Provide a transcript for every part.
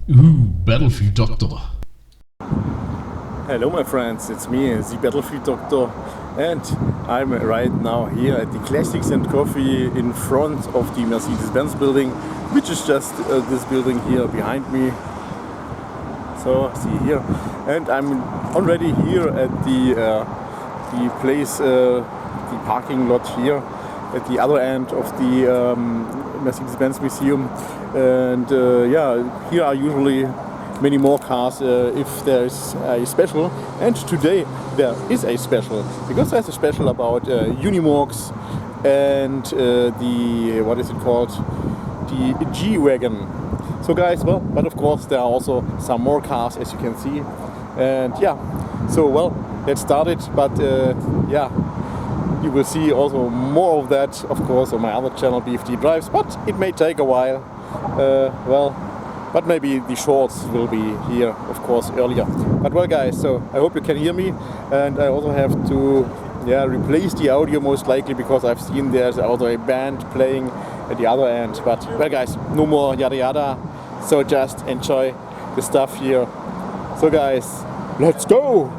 BattlefieldDoktor. Hello my friends, it's me, the BattlefieldDoktor, and I'm right now here at the Classics and Coffee in front of the Mercedes-Benz building, which is just this building here behind me. So, see here, and I'm already here at the place, the parking lot here at the other end of the Mercedes-Benz Museum, and yeah, here are usually many more cars if there is a special, and today there is a special, because there's a special about Unimogs and the, what is it called, the G-wagon. So guys, well, but of course there are also some more cars, as you can see, and yeah, so well, let's start it, but yeah, you will see also more of that, of course, on my other channel, BFD Drives, but it may take a while, well, but maybe the shorts will be here, of course, earlier. But well guys, so I hope you can hear me, and I also have to replace the audio most likely, because I've seen there's also a band playing at the other end. But well guys, no more yada yada, so just enjoy the stuff here. So guys, let's go!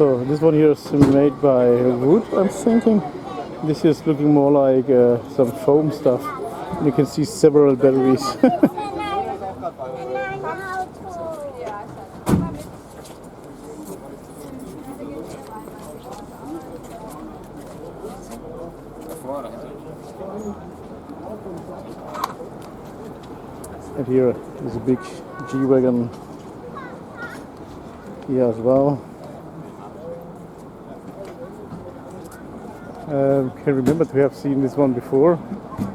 So this one here is made by wood, I'm thinking. This is looking more like some foam stuff. And you can see several batteries. And here is a big G-wagon here as well. Can remember to have seen this one before.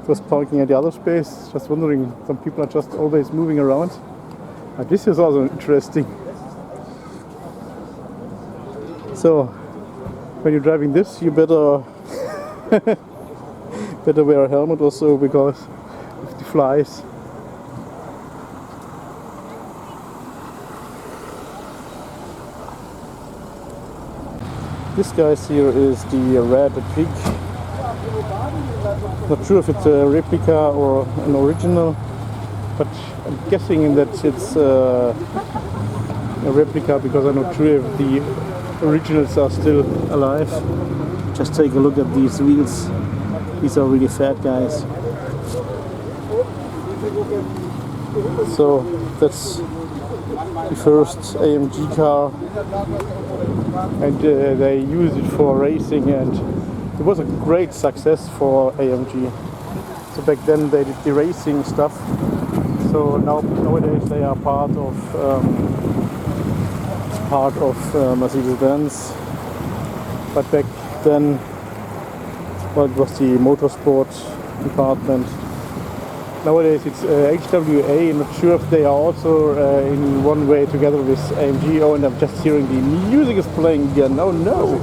It was parking at the other space. Just wondering, some people are just always moving around. But this is also interesting. So when you're driving this, you better better wear a helmet also, because of the flies. This guy here is the Rote Pig. Not sure if it's a replica or an original, but I'm guessing that it's a replica, because I'm not sure if the originals are still alive. Just take a look at these wheels. These are really fat, guys. So that's the first AMG car, and they use it for racing, and it was a great success for AMG. So back then they did the racing stuff. So nowadays they are part of Mercedes-Benz. But back then, well, it was the motorsport department. Nowadays it's HWA. I'm not sure if they are also in one way together with AMG. Oh, and I'm just hearing the music is playing again. Oh no!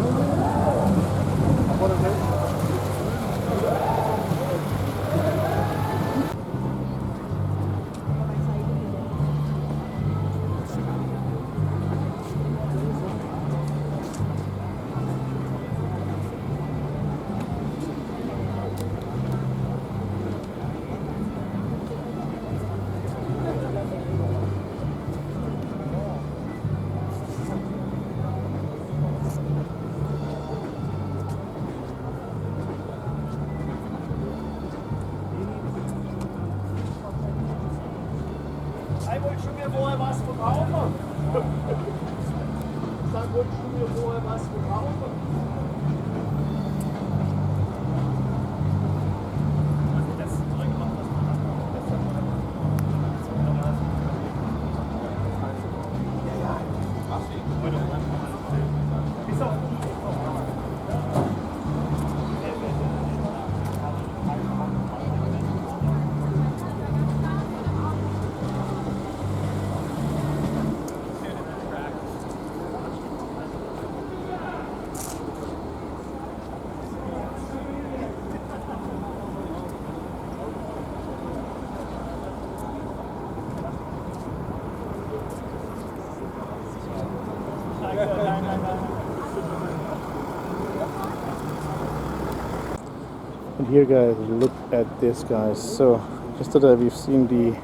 And here, guys, look at this, guys. So yesterday we've seen the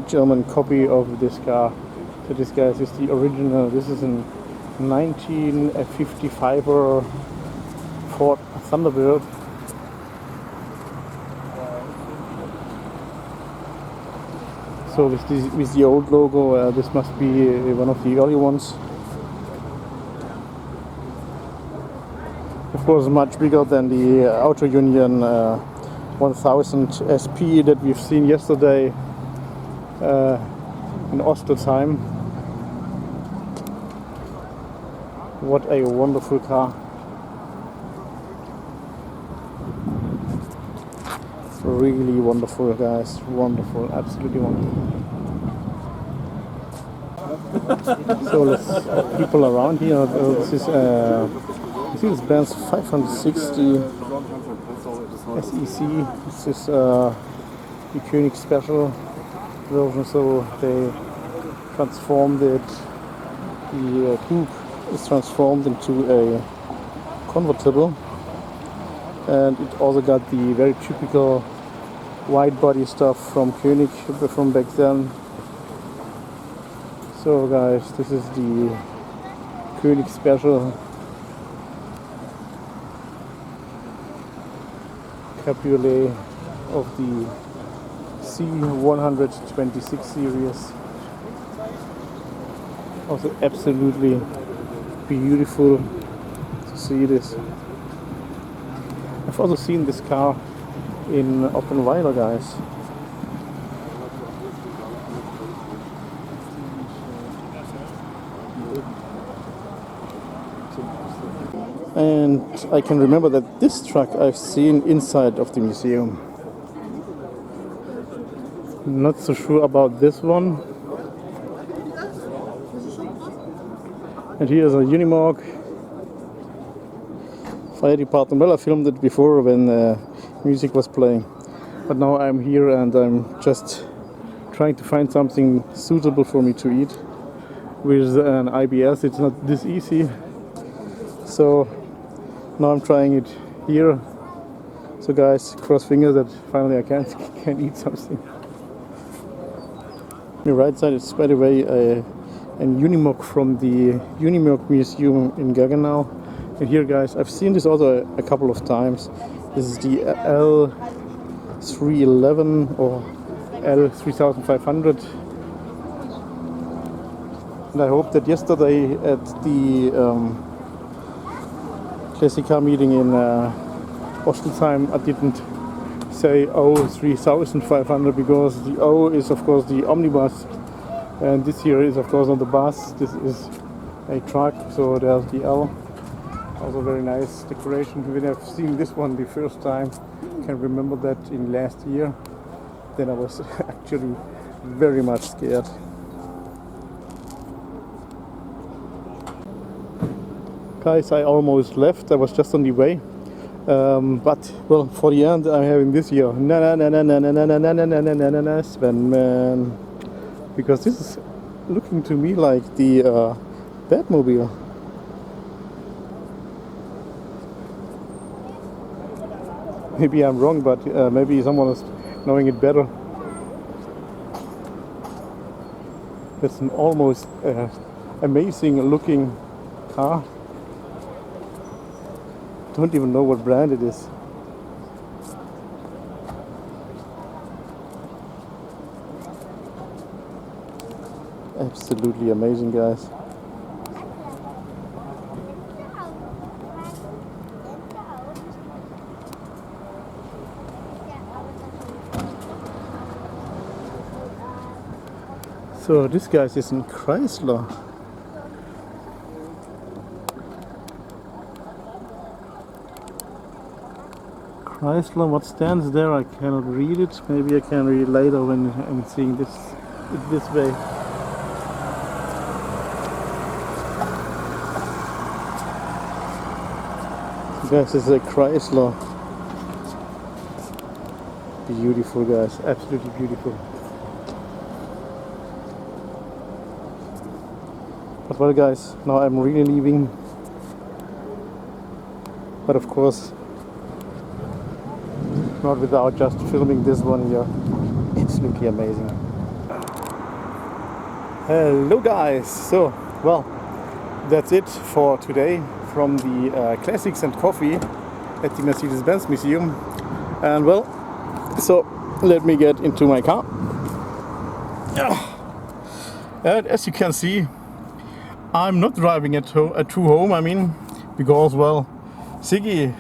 German copy of this car. So this, guys, is the original. This is a 1955 Ford Thunderbird. So with the old logo, this must be one of the early ones. Of course, much bigger than the Auto Union 1000 SP that we've seen yesterday in Ostheim. What a wonderful car. Really wonderful, guys. Wonderful, absolutely wonderful. So let's people around here. This is Mercedes-Benz 560 SEC. This is the Koenig Special version. So they transformed it. The coupe is transformed into a convertible, and it also got the very typical wide body stuff from Koenig from back then. So, guys, this is the Koenig Special Cabriolet of the C126 series. Also absolutely beautiful to see this. I've also seen this car in Oppenweiler, guys. And I can remember that this truck I've seen inside of the museum. Not so sure about this one. And here's a Unimog fire department. Well, I filmed it before when music was playing, but now I'm here and I'm just trying to find something suitable for me to eat. With an IBS it's not this easy, so now I'm trying it here. So guys, cross fingers that finally I can eat something. On the right side is, by the way, an Unimog from the Unimog Museum in Gaggenau. And here guys, I've seen this also a couple of times. This is the L311 or L3500. And I hope that yesterday at the classic car meeting in Ostelsheim I didn't say O3500, because the O is of course the omnibus, and this here is of course not the bus, this is a truck, so there's the L. Also very nice decoration. When I've seen this one the first time, I can remember that in last year, then I was actually very much scared. Guys, I almost left, I was just on the way. But well, for the end I'm having this here Sven man, because this is looking to me like the Batmobile. Maybe I'm wrong, but maybe someone is knowing it better. It's an almost amazing looking car. Don't even know what brand it is. Absolutely amazing, guys. So this guy is in Chrysler. Chrysler, what stands there? I cannot read it. Maybe I can read it later when I'm seeing this way. This is a Chrysler. Beautiful, guys. Absolutely beautiful. But well, guys, now I'm really leaving. But of course, not without just filming this one here. Absolutely amazing. Hello guys, so well, that's it for today from the Classics and Coffee at the Mercedes-Benz Museum. And well, so let me get into my car. And as you can see, I'm not driving at true home, I mean, because well, Siggy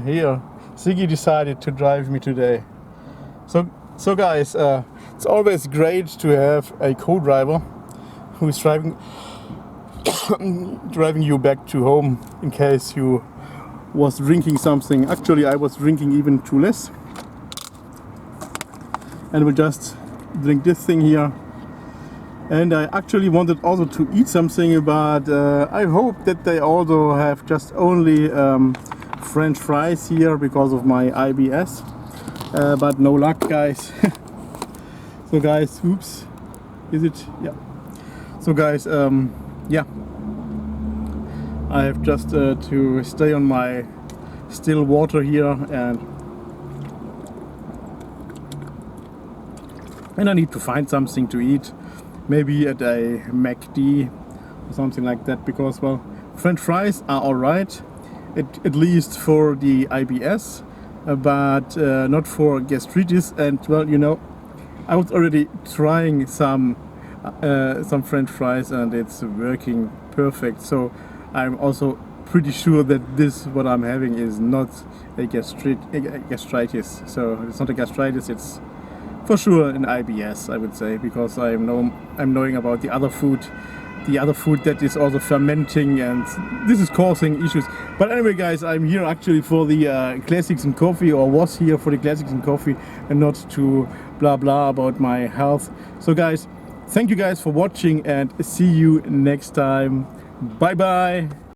here, Siggy decided to drive me today. So guys, it's always great to have a co-driver who is driving you back to home in case you was drinking something. Actually, I was drinking even too less, and we'll just drink this thing here. And I actually wanted also to eat something, but I hope that they also have just only French fries here because of my IBS, but no luck, guys. So guys, oops, is it? Yeah. So guys, yeah, I have just to stay on my still water here, and I need to find something to eat, maybe at a McD or something like that, because well, French fries are alright, at least for the IBS, but not for gastritis. And well, you know, I was already trying some French fries and it's working perfect, so I'm also pretty sure that this what I'm having is not a gastritis. So it's not a gastritis, it's for sure an IBS, I would say, because I'm knowing about the other food the other food that is also fermenting, and this is causing issues. But anyway guys, I'm here actually for the classics and coffee, or was here for the classics and coffee, and not to blah blah about my health. So guys, thank you guys for watching and see you next time. Bye bye.